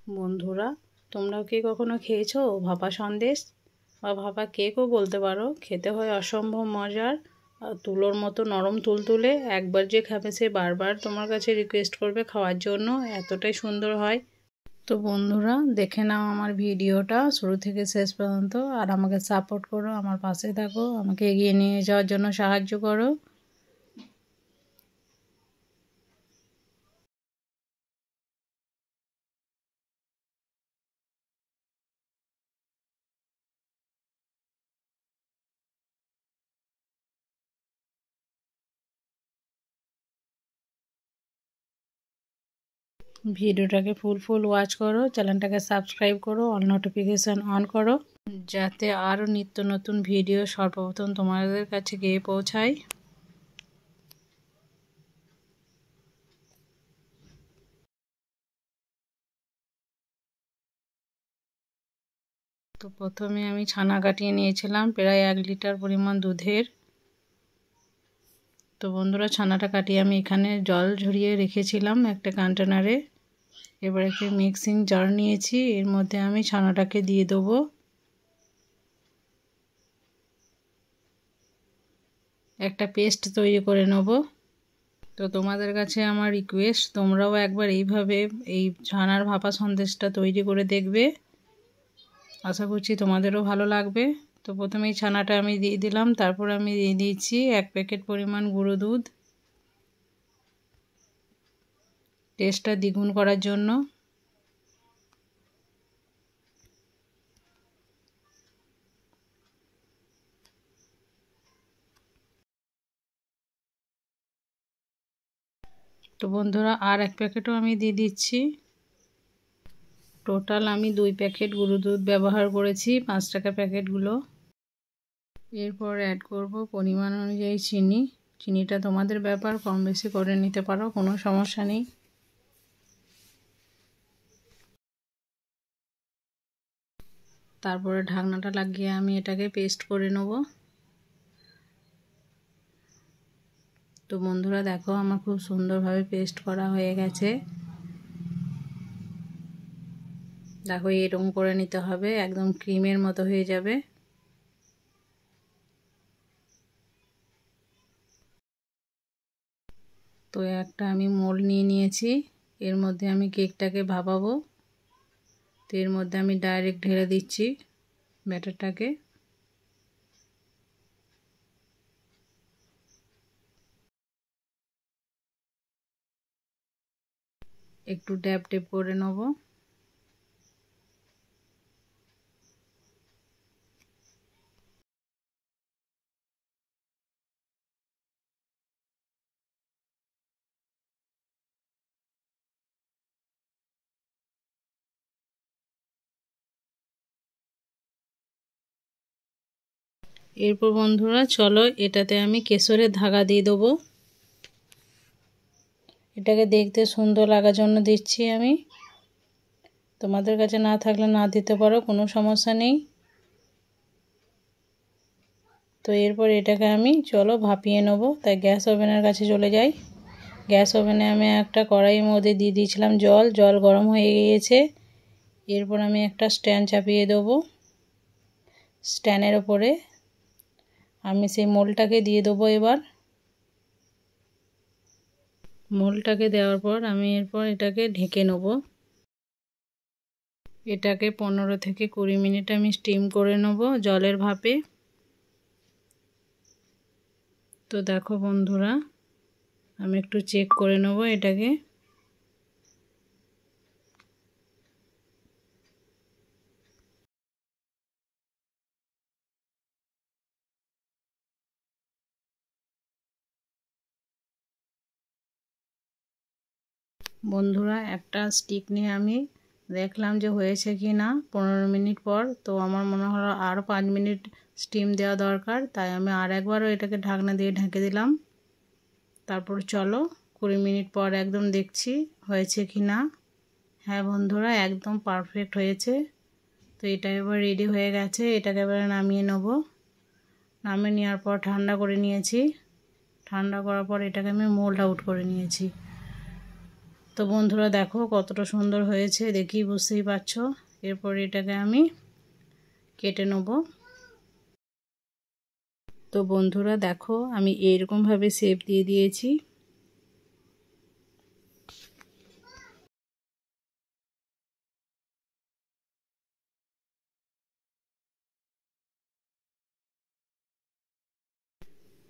বন্ধুরা, তোমরাও কি কখনো খেয়েছো ভাপা সন্দেশ বা ভাপা কেকও বলতে পারো? খেতে হয় অসম্ভব মজার আর তুলোর মতো নরম তুলতুলে। একবার যে খাবে সে বারবার তোমার কাছে রিকোয়েস্ট করবে খাওয়ার জন্য, এতটাই সুন্দর হয়। তো বন্ধুরা, দেখে নাও আমার ভিডিওটা শুরু থেকে শেষ পর্যন্ত, আর আমাকে সাপোর্ট করো, আমার পাশে থাকো, আমাকে এগিয়ে নিয়ে যাওয়ার জন্য সাহায্য করো। ভিডিওটাকে ফুল ওয়াচ করো, চ্যানেলটাকে সাবস্ক্রাইব করো, অল নোটিফিকেশান অন করো, যাতে আরও নিত্য নতুন ভিডিও সর্বপ্রথম তোমাদের কাছে গিয়ে পৌঁছায়। তো প্রথমে আমি ছানা কাটিয়ে নিয়েছিলাম প্রায় 1 লিটার পরিমাণ দুধের। তো বন্ধুরা, ছানাটা কাটিয়ে আমি এখানে জল ঝরিয়ে রেখেছিলাম একটা কন্টেনারে। এবার একটা মিক্সিং জার নিয়েছি, এর মধ্যে আমি ছানাটাকে দিয়ে দেবো। একটা পেস্ট তৈরি করে নেব। তো তোমাদের কাছে আমার রিকোয়েস্ট, তোমরাও একবার এইভাবে এই ছানার ভাপা সন্দেশটা তৈরি করে দেখবে, আশা করছি তোমাদেরও ভালো লাগবে। তো প্রথমে এই ছানাটা আমি দিয়ে দিলাম, তারপর আমি দিয়ে দিয়েছি 1 প্যাকেট পরিমাণ গুঁড়ো দুধ, টেস্টটা দ্বিগুণ করার জন্য। তো বন্ধুরা, আর 1 প্যাকেটও আমি দিয়ে দিচ্ছি। টোটাল আমি 2 প্যাকেট গুঁড়ো দুধ ব্যবহার করেছি, 5 টাকা প্যাকেটগুলো। এরপর অ্যাড করব পরিমাণ অনুযায়ী চিনি। চিনিটা তোমাদের ব্যাপার, কম বেশি করে নিতে পারো, কোনো সমস্যা নেই। তারপরে ঢাকনাটা লাগিয়ে আমি এটাকে পেস্ট করে নেব। তো বন্ধুরা দেখো, আমার খুব সুন্দরভাবে পেস্ট করা হয়ে গেছে। দেখো এরকম করে নিতে হবে, একদম ক্রিমের মতো হয়ে যাবে। তো একটা আমি মোল্ড নিয়ে নিয়েছি, এর মধ্যে আমি কেকটাকে ভাপাবো। তো এর মধ্যে আমি ডাইরেক্ট ঢেলে দিচ্ছি ব্যাটারটাকে। একটু ড্যাব ড্যাব করে নেব। এরপর বন্ধুরা চলো, এটাতে আমি কেশরের ধাগা দিয়ে দেবো। এটাকে দেখতে সুন্দর লাগার জন্য দিচ্ছি আমি, তোমাদের কাছে না থাকলে না দিতে পারো, কোনো সমস্যা নেই। তো এরপর এটাকে আমি চলো ভাপিয়ে নেব। তাই গ্যাস ওভেনের কাছে চলে যাই। গ্যাস ওভেনে আমি একটা কড়াইয়ের মধ্যে দিয়ে দিয়েছিলাম জল। জল গরম হয়ে গিয়েছে। এরপর আমি একটা স্ট্যান্ড চাপিয়ে দেবো। স্ট্যান্ডের ওপরে আমি সেই মোলটাকে দিয়ে দেবো। এবার মোলটাকে দেওয়ার পর আমি এরপর এটাকে ঢেকে নেব। এটাকে 15 থেকে 20 মিনিট আমি স্টিম করে নেব জলের ভাপে। তো দেখো বন্ধুরা, আমি একটু চেক করে নেব এটাকে। বন্ধুরা, একটা স্টিক নিয়ে আমি দেখলাম যে হয়েছে কি না 15 মিনিট পর। তো আমার মনে হলো আরও 5 মিনিট স্টিম দেওয়া দরকার, তাই আমি আর একবারও এটাকে ঢাকনা দিয়ে ঢেকে দিলাম। তারপর চলো 20 মিনিট পর একদম দেখছি হয়েছে কি না। হ্যাঁ বন্ধুরা, একদম পারফেক্ট হয়েছে। তো এটা এবার রেডি হয়ে গেছে, এটাকে এবারে নামিয়ে নেব। নামিয়ে নেওয়ার পর ঠান্ডা করে নিয়েছি। ঠান্ডা করার পর এটাকে আমি মোল্ড আউট করে নিয়েছি। তো বন্ধুরা দেখো কতটা সুন্দর হয়েছে, দেখি বুঝতেই পারছো। এরপর এটাকে আমি কেটে নেব। তো বন্ধুরা দেখো আমি এইরকমভাবে শেপ দিয়ে দিয়েছি।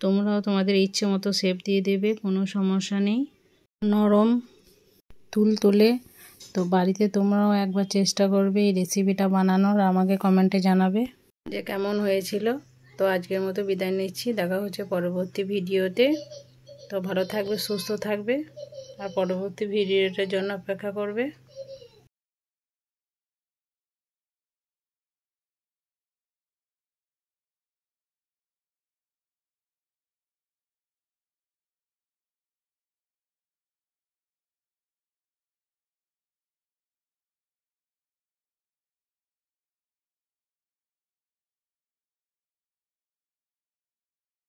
তোমরাও তোমাদের ইচ্ছে মতো শেপ দিয়ে দেবে, কোনো সমস্যা নেই। নরম তুলতুলে। তো বাড়িতে তোমরাও একবার চেষ্টা করবে এই রেসিপিটা বানানোর, আমাকে কমেন্টে জানাবে যে কেমন হয়েছিল। তো আজকের মতো বিদায় নিচ্ছি, দেখা হচ্ছে পরবর্তী ভিডিওতে। তো ভালো থাকবে, সুস্থ থাকবে, আর পরবর্তী ভিডিওটার জন্য অপেক্ষা করবে।